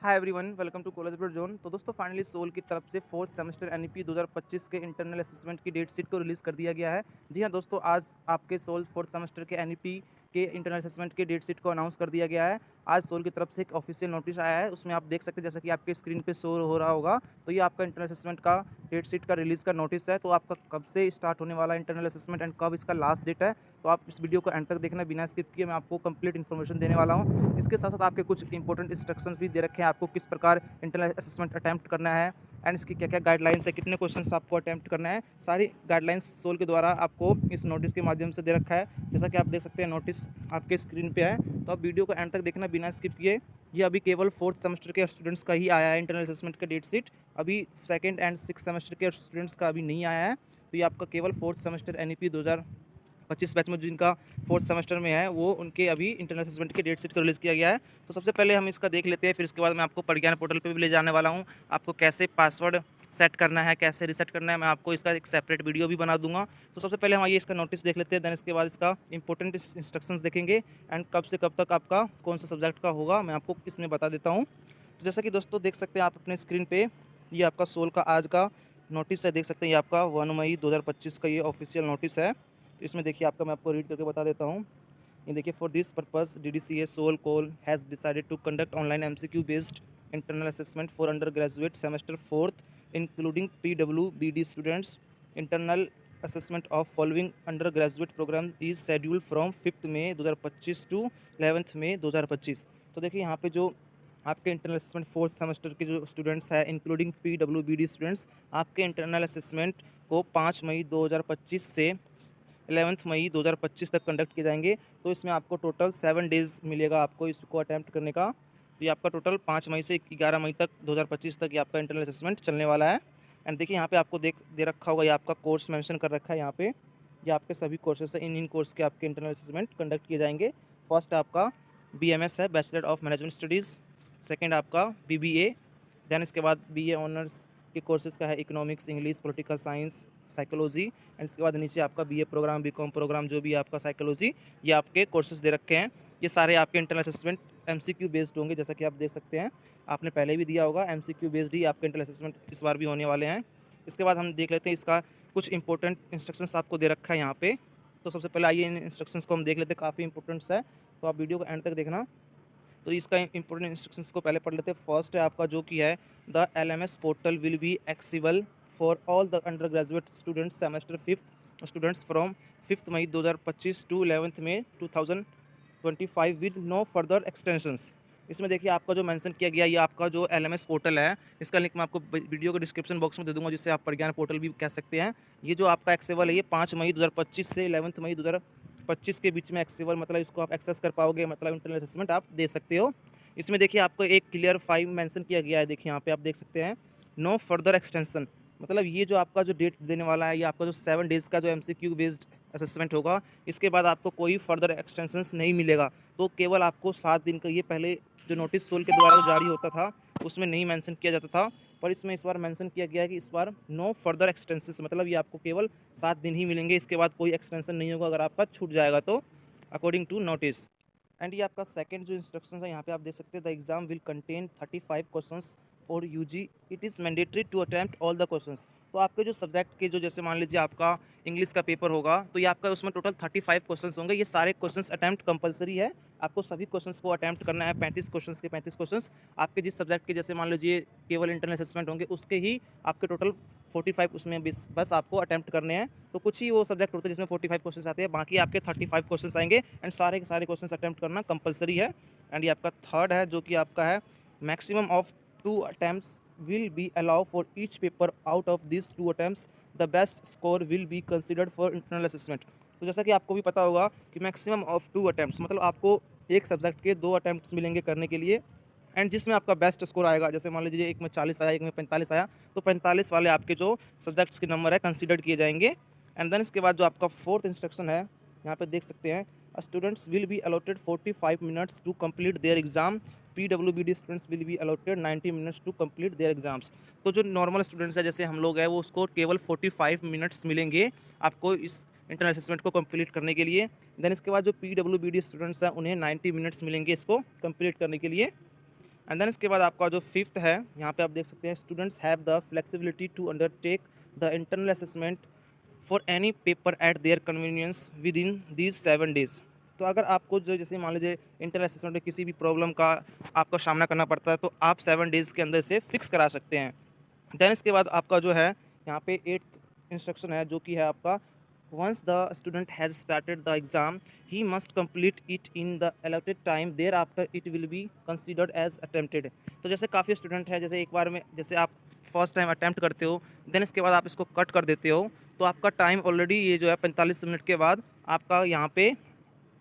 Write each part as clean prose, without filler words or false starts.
Hi everyone, welcome to college bread zone. तो दोस्तों finally soul की तरफ से फोर्थ सेमेस्टर एनईपी 2025 के इंटरनल असेसमेंट की डेट शीट को रिलीज़ कर दिया गया है। जी हाँ दोस्तों, आज आपके सोल फोर्थ सेमेस्टर के एनईपी के इंटरनल असेसमेंट के डेट शीट को अनाउंस कर दिया गया है। आज सोल की तरफ से एक ऑफिशियल नोटिस आया है, उसमें आप देख सकते हैं जैसा कि आपके स्क्रीन पे शो हो रहा होगा। तो ये आपका इंटरनल असेसमेंट का डेट शीट का रिलीज़ का नोटिस है। तो आपका कब से स्टार्ट होने वाला इंटरनल असेसमेंट एंड कब इसका लास्ट डेट है, तो आप इस वीडियो को एंड तक देखना, बिना स्किप किए मैं आपको कंप्लीट इन्फॉर्मेशन देने वाला हूँ। इसके साथ साथ आपके कुछ इंपॉर्टेंट इंस्ट्रक्शंस भी दे रखे हैं, आपको किस प्रकार इंटरनल असेसमेंट अटैम्प्ट करना है एंड इसकी क्या क्या गाइडलाइंस है, कितने क्वेश्चंस आपको अटैम्प्ट करना है, सारी गाइडलाइंस सोल के द्वारा आपको इस नोटिस के माध्यम से दे रखा है। जैसा कि आप देख सकते हैं नोटिस आपके स्क्रीन पे है, तो आप वीडियो को एंड तक देखना बिना स्किप किए। ये अभी केवल फोर्थ सेमेस्टर के स्टूडेंट्स का ही आया है इंटरनल असेसमेंट का डेट शीट, अभी सेकेंड एंड सिक्स सेमेस्टर के स्टूडेंट्स का अभी नहीं आया है। तो ये आपका केवल फोर्थ सेमेस्टर एनईपी 2025 बैच में जिनका फोर्थ सेमेस्टर में है वो उनके अभी इंटरनल असेसमेंट के डेट शीट को रिलीज़ किया गया है। तो सबसे पहले हम इसका देख लेते हैं, फिर उसके बाद मैं आपको प्रज्ञान पोर्टल पे भी ले जाने वाला हूँ। आपको कैसे पासवर्ड सेट करना है, कैसे रीसेट करना है, मैं आपको इसका एक सेपरेट वीडियो भी बना दूंगा। तो सबसे पहले हम आइए इसका नोटिस देख लेते हैं, देन इसके बाद इसका इंपॉर्टेंट इंस्ट्रक्शंस देखेंगे एंड कब से कब तक आपका कौन सा सब्जेक्ट का होगा मैं आपको इसमें बता देता हूँ। तो जैसा कि दोस्तों देख सकते हैं आप अपने स्क्रीन पे, ये आपका सोल का आज का नोटिस है, देख सकते हैं ये आपका 1 मई 2025 का ये ऑफिशियल नोटिस है। तो इसमें देखिए आपका मैं आपको रीड करके बता देता हूँ। ये देखिए, for this purpose DDCA SOL COL has decided to conduct online MCQ based internal assessment for under graduate semester fourth including PWBD students. Internal assessment of following under graduate program is schedule from 5 May 2025 to 11 May 2025। तो देखिए यहाँ पे जो आपके internal assessment fourth semester के जो students हैं including PWBD students, आपके इंटरनल असेसमेंट को 5 मई 2025 से 11 मई 2025 तक कंडक्ट किए जाएंगे। तो इसमें आपको टोटल 7 डेज़ मिलेगा आपको इसको अटैम्प्ट करने का। तो ये आपका टोटल 5 मई से 11 मई तक 2025 तक ये आपका इंटरनल असेसमेंट चलने वाला है। एंड देखिए यहाँ पे आपको दे रखा होगा, ये आपका कोर्स मेंशन कर रखा है यहाँ पे, ये आपके सभी कोर्सेज है, इन कोर्स के आपके इंटरनल असेसमेंट कंडक्ट किए जाएंगे। फर्स्ट आपका BMS है, bachelor of management studies. Second आपका BBA, देन इसके बाद BA ऑनर्स के कोर्सेज़ का है economics, English, political science, psychology and इसके बाद नीचे आपका BA प्रोग्राम, BCom प्रोग्राम, जो भी आपका साइकोलॉजी, ये आपके कोर्सेज दे रखे हैं। ये सारे आपके इंटरनल असेसमेंट MCQ बेस्ड होंगे, जैसा कि आप देख सकते हैं, आपने पहले भी दिया होगा। MCQ बेस्ड ही आपके इंटरनल असेसमेंट इस बार भी होने वाले हैं। इसके बाद हम देख लेते हैं इसका कुछ इंपॉर्टेंट इंस्ट्रक्शंस आपको दे रखा है यहाँ पे। तो सबसे पहले आइए इन इंस्ट्रक्शंस को हम देख लेते हैं, काफ़ी इंपॉर्टेंट्स है, तो आप वीडियो को एंड तक देखना। तो इसका इंपॉर्टेंट इंस्ट्रक्शंस को पहले पढ़ लेते हैं। फर्स्ट है आपका जो कि है, the LMS portal will be accessible for all the under graduate students semester fifth students from 5 May 2025 to 11 May 2025 with no further extensions. इसमें देखिए आपका जो मेंशन किया गया, ये आपका जो LMS पोर्टल है, इसका लिंक मैं आपको वीडियो के डिस्क्रिप्शन बॉक्स में दे दूंगा, जिससे आप प्रज्ञान पोर्टल भी कह सकते हैं। ये जो आपका एक्सेबल है, ये 5 मई 2025 से 11 मई 2025 के बीच में एक्सेबल, मतलब इसको आप एक्सेस कर पाओगे, मतलब इंटरनल असेसमेंट आप दे सकते हो। इसमें देखिए आपको एक क्लियर 5 मेंशन किया गया है, देखिए यहाँ पे आप देख सकते हैं, नो फर्दर एक्सटेंशन। मतलब ये जो आपका जो डेट देने वाला है, ये आपका जो 7 डेज़ का जो MCQ बेस्ड असेसमेंट होगा, इसके बाद आपको कोई फर्दर एक्सटेंशंस नहीं मिलेगा। तो केवल आपको 7 दिन का, ये पहले जो नोटिस सोल के द्वारा जारी होता था उसमें नहीं मेंशन किया जाता था, पर इसमें इस बार मेंशन किया गया है कि इस बार नो फर्दर एक्सटेंशंस, मतलब ये आपको केवल 7 दिन ही मिलेंगे, इसके बाद कोई एक्सटेंशन नहीं होगा अगर आपका छूट जाएगा तो, अकॉर्डिंग टू नोटिस। एंड ये आपका सेकंड जो इंस्ट्रक्शन है, यहाँ पे आप देख सकते हैं, the exam will contain 35 questions for UG, it is mandatory to attempt all the questions. तो आपके जो सब्जेक्ट के जो, जैसे मान लीजिए आपका इंग्लिश का पेपर होगा, तो ये आपका उसमें टोटल 35 क्वेश्चंस होंगे। ये सारे क्वेश्चंस अटेम्प्ट कंपलसरी है, आपको सभी क्वेश्चंस को अटेम्प्ट करना है। 35 क्वेश्चंस के 35 क्वेश्चंस आपके जिस सब्जेक्ट के, जैसे मान लीजिए केवल इंटरनल असेसमेंट होंगे, उसके ही आपके टोटल 45 उसमें बस आपको अटेम्प्ट करने हैं। तो कुछ ही वो सब्जेक्ट होते हैं जिसमें 45 क्वेश्चंस आते हैं, बाकी आपके 35 क्वेश्चंस आएंगे एंड सारे के सारे क्वेश्चंस अटेम्प्ट करना कंपलसरी है। एंड ये आपका थर्ड है जो कि आपका है, maximum of 2 attempts will be allowed for each paper. Out of these 2 attempts the best score will be considered for internal assessment। तो जैसा कि आपको भी पता होगा कि मैक्सिमम ऑफ 2 अटेम्प्ट्स, मतलब आपको एक सब्जेक्ट के 2 अटेम्प्ट्स मिलेंगे करने के लिए, एंड जिसमें आपका बेस्ट स्कोर आएगा, जैसे मान लीजिए एक में 40 आया, एक में 45 आया, तो 45 वाले आपके जो सब्जेक्ट्स के नंबर है कंसिडर किए जाएंगे। एंड देन इसके बाद जो आपका फोर्थ इंस्ट्रक्शन है, यहाँ पे देख सकते हैं, students will be allotted 45 minutes to complete their exam. PWBD students will be allotted 90 minutes to complete their exams. तो जो नॉर्मल स्टूडेंट्स है, जैसे हम लोग हैं, वो उसको केवल 45 मिनट्स मिलेंगे आपको इस इंटरनल असेसमेंट को कंप्लीट करने के लिए। देन इसके बाद जो PWBD स्टूडेंट्स हैं, उन्हें 90 मिनट्स मिलेंगे इसको कंप्लीट करने के लिए। एंड देन इसके बाद आपका जो फिफ्थ है, यहाँ पे आप देख सकते हैं students have the flexibility to undertake the internal assessment for any paper at their convenience with in these 7 days। तो अगर आपको जो जैसे मान लीजिए इंटरनल असेसमेंट में किसी भी प्रॉब्लम का आपको सामना करना पड़ता है तो आप 7 days के अंदर से फिक्स करा सकते हैं। देन इसके बाद आपका जो है यहाँ पे 8th इंस्ट्रक्शन है जो कि है आपका once the student has started the exam he must complete it in the allotted time thereafter it will be considered as attempted. तो जैसे काफ़ी स्टूडेंट है, जैसे एक बार में जैसे आप फर्स्ट टाइम अटैम्प्ट करते हो, देन इसके बाद आप इसको कट कर देते हो, तो आपका टाइम ऑलरेडी ये जो है 45 मिनट के बाद आपका यहाँ पे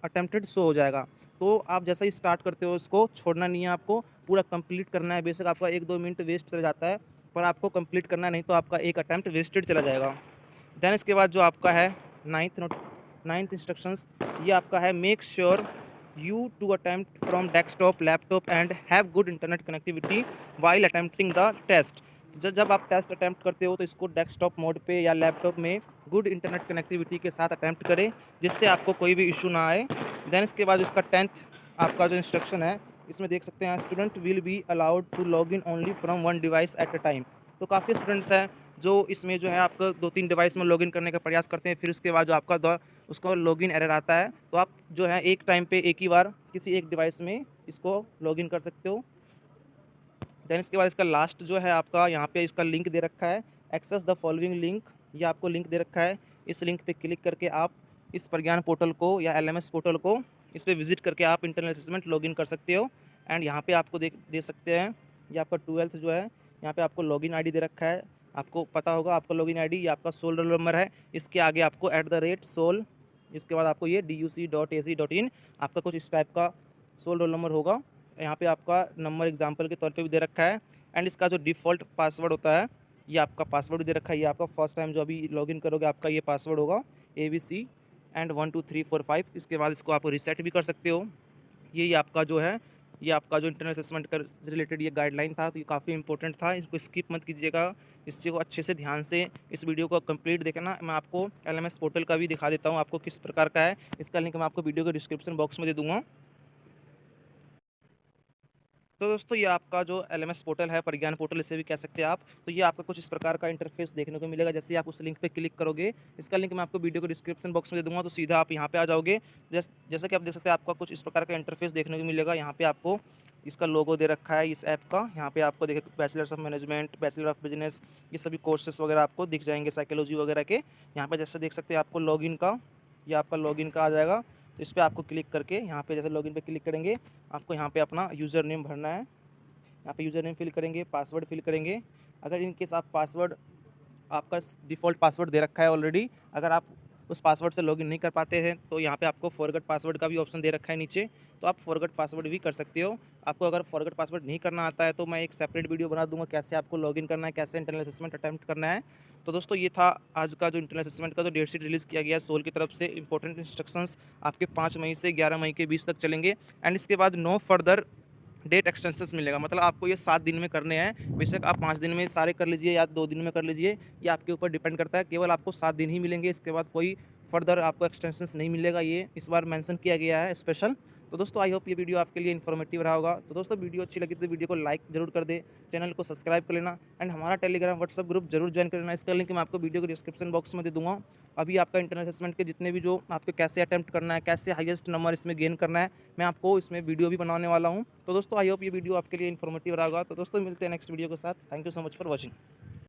अटेम्प्टेड शो हो जाएगा। तो आप जैसा ही स्टार्ट करते हो इसको छोड़ना नहीं है, आपको पूरा कंप्लीट करना है। बेशक आपका 1-2 मिनट वेस्ट चला जाता है पर आपको कंप्लीट करना है, नहीं तो आपका एक अटैम्प्ट वेस्टेड चला जाएगा। देन इसके बाद जो आपका है नाइन्थ इंस्ट्रक्शंस, ये आपका है make sure you to attempt from desktop laptop and have good internet connectivity while attempting the test. जब आप टेस्ट अटैम्प्ट करते हो तो इसको डेस्कटॉप मोड पे या लैपटॉप में गुड इंटरनेट कनेक्टिविटी के साथ अटैम्प्ट करें जिससे आपको कोई भी इशू ना आए। देन इसके बाद इसका 10th आपका जो इंस्ट्रक्शन है, इसमें देख सकते हैं student will be allowed to log in only from one device at a time. तो काफ़ी स्टूडेंट्स हैं जो इसमें जो है आपको 2-3 डिवाइस में लॉगिन करने का प्रयास करते हैं, फिर उसके बाद जो आपका उसको लॉगिन एरर आता है, तो आप जो है एक टाइम पे एक ही बार किसी एक डिवाइस में इसको लॉगिन कर सकते हो। देन इसके बाद इसका लास्ट जो है आपका यहाँ पे इसका लिंक दे रखा है, एक्सेस द फॉलोइंग लिंक, ये आपको लिंक दे रखा है। इस लिंक पे क्लिक करके आप इस प्रज्ञान पोर्टल को या एलएमएस पोर्टल को इस पे विजिट करके आप इंटरनल असेसमेंट लॉगिन कर सकते हो। एंड यहाँ पे आपको दे सकते हैं ये आपका 12th जो है, यहाँ पे आपको लॉगिन आईडी दे रखा है, आपको पता होगा आपका लॉगिन आईडी, ये आपका सोल रोल नंबर है, इसके आगे आपको @सोल, इसके बाद आपको ये duc.ac.in आपका कुछ इस टाइप का सोल रोल नंबर होगा, यहाँ पे आपका नंबर एग्जांपल के तौर पे भी दे रखा है। एंड इसका जो डिफ़ॉल्ट पासवर्ड होता है, ये आपका पासवर्ड भी दे रखा है, ये आपका फर्स्ट टाइम जो अभी लॉगिन करोगे आपका ये पासवर्ड होगा ABC एंड 1 2 3 4 5। इसके बाद इसको आप रीसेट भी कर सकते हो। ये आपका जो है, ये आपका जो इंटरनल असेसमेंट का रिलेटेड ये गाइडलाइन था, तो ये काफ़ी इंपॉर्टेंट था, इसको स्किप मत कीजिएगा, इस चीज़ को अच्छे से ध्यान से इस वीडियो को कंप्लीट देखना। मैं आपको एलएमएस पोर्टल का भी दिखा देता हूँ आपको किस प्रकार का है, इसका लिंक मैं आपको वीडियो के डिस्क्रिप्शन बॉक्स में दे दूँगा। तो दोस्तों ये आपका जो एलएमएस पोर्टल है, प्रज्ञान पोर्टल इसे भी कह सकते हैं आप, तो ये आपका कुछ इस प्रकार का इंटरफेस देखने को मिलेगा। जैसे ही आप उस लिंक पे क्लिक करोगे, इसका लिंक मैं आपको वीडियो को डिस्क्रिप्शन बॉक्स में दे दूँगा, तो सीधा आप यहाँ पे आ जाओगे। जैसा कि आप देख सकते हैं आपका कुछ इस प्रकार का इंटरफेस देखने को मिलेगा। यहाँ पे आपको इसका लोगो दे रखा है इस ऐप का, यहाँ पे आपको देखिए bachelors of management, bachelor of business, ये सभी कोर्सेस वगैरह आपको दिख जाएंगे साइकोलॉजी वगैरह के। यहाँ पे जैसे देख सकते हैं आपको लॉगिन का, ये आपका लॉगिन का आ जाएगा, तो इस पर आपको क्लिक करके यहाँ पे जैसे लॉगिन पे क्लिक करेंगे, आपको यहाँ पे अपना यूज़र नेम भरना है, यहाँ पे यूज़र नेम फिल करेंगे, पासवर्ड फिल करेंगे। अगर इन केस आप पासवर्ड आपका डिफ़ॉल्ट पासवर्ड दे रखा है ऑलरेडी, अगर आप उस पासवर्ड से लॉगिन नहीं कर पाते हैं तो यहाँ पे आपको फॉरगेट पासवर्ड का भी ऑप्शन दे रखा है नीचे, तो आप फॉरगेट पासवर्ड भी कर सकते हो। आपको अगर फॉरगेट पासवर्ड नहीं करना आता है तो मैं एक सेपरेट वीडियो बना दूंगा कैसे आपको लॉगिन करना है, कैसे इंटरनल असेसमेंट अटैम्प्ट करना है। तो दोस्तों ये था आज का जो इंटरनल असेसमेंट का जो डेट शीट रिलीज़ किया गया है सोल की तरफ से। इंपॉर्टेंट इंस्ट्रक्शंस आपके 5 मई से 11 मई के बीच तक चलेंगे एंड इसके बाद नो फर्दर डेट एक्सटेंशंस मिलेगा। मतलब आपको ये 7 दिन में करने हैं, बेशक आप 5 दिन में सारे कर लीजिए या 2 दिन में कर लीजिए, ये आपके ऊपर डिपेंड करता है। केवल आपको 7 दिन ही मिलेंगे, इसके बाद कोई फर्दर आपको एक्सटेंशंस नहीं मिलेगा, ये इस बार मेंशन किया गया है स्पेशल। तो दोस्तों आई होप ये वीडियो आपके लिए इन्फॉर्मेटिव रहा होगा। तो दोस्तों वीडियो अच्छी लगी तो वीडियो को लाइक जरूर कर दे, चैनल को सब्सक्राइब कर लेना एंड हमारा टेलीग्राम व्हाट्सअप ग्रुप जरूर ज्वाइन कर लेना। इसका लिंक मैं आपको वीडियो के डिस्क्रिप्शन बॉक्स में दे दूँगा। अभी आपका इंटरनल असेसमेंट के जितने भी जो आपको कैसे अटैम्प्ट करना है, कैसे हाईएस्ट नंबर इसमें गेन करना है, मैं आपको इसमें वीडियो भी बनाने वाला हूँ। तो दोस्तों आई होप ये वीडियो आपके लिए इन्फॉर्मेटिव रहा होगा। तो दोस्तों मिलते हैं नेक्स्ट वीडियो के साथ। Thank you so much for watching.